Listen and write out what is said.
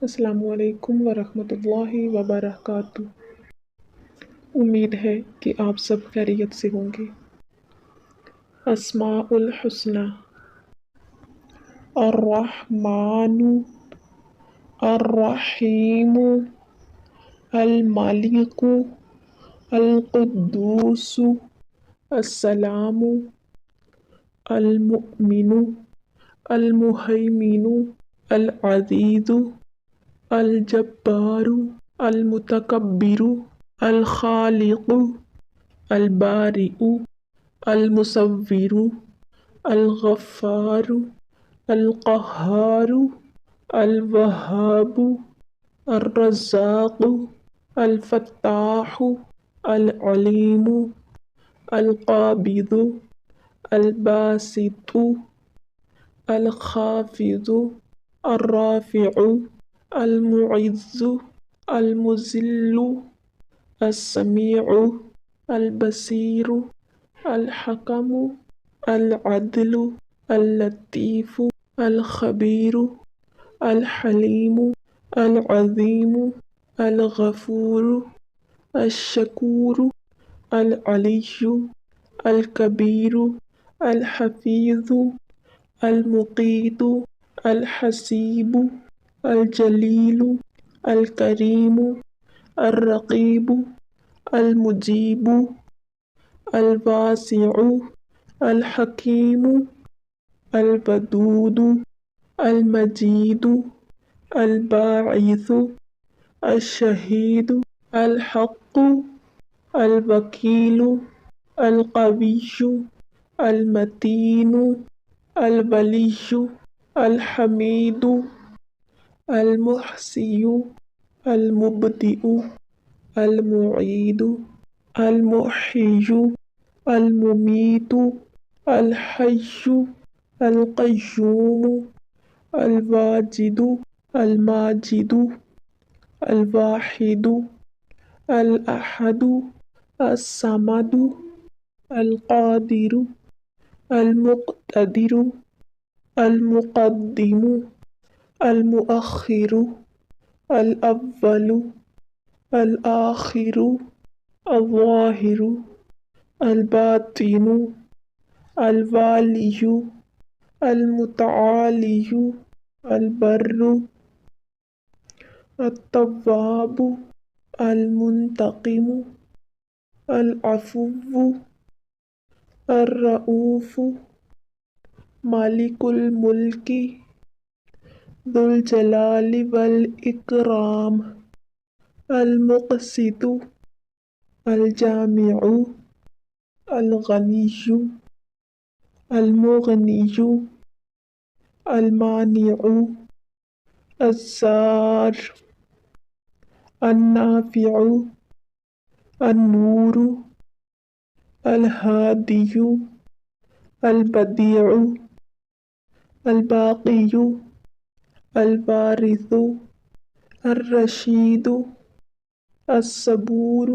السلام علیکم ورحمۃ اللہ وبرکاتہ۔ امید ہے کہ آپ سب خیریت سے ہوں گے۔ اسماء الحسنی: الرحمن، الرحیم، الملک، القدوس، السلام، المؤمن، المہیمن، العزیز، الجبار، المتکبر، الخالق، البارئ، المصور، الغفار، القہار، الوہاب، الرزاق، الفتاح، العلیم، القابض، الباسط، الخافض، الرافع، المعز، المذل، السمیع، البصیر، الحکم، العدل، اللطیف، الخبیر، الحلیم، العظیم، الغفور، الشکور، العلی، الکبیر، الحفیظ، المقیت، الحسیب، الجلیل، الکریم، الرقیب، المجیب، الواسع، الحکیم، الودود، المجید، الباعث، الشہید، الحق، الوکیل، القوی، المتین، الولی، الحمید، المحصی، المبدئ، المعید، المحیی، الممیت، الحی، القیوم، الواجد، الماجد، الواحد، الاحد، الصمد، القادر، المقتدر، المقدم، المؤخر، الاول، الآخر، الظاہر، الباطن، الوالی، المتعالی، البر، التواب، المنتقم، العفو، الرؤوف، مالک الملک، ذو الجلال والاکرام، المقسط، الجامع، الغنی، المغنی، المانع، الضار، النافع، النور، الہادی، البدیع، الباقی، الوارث، الرشید، الصبور،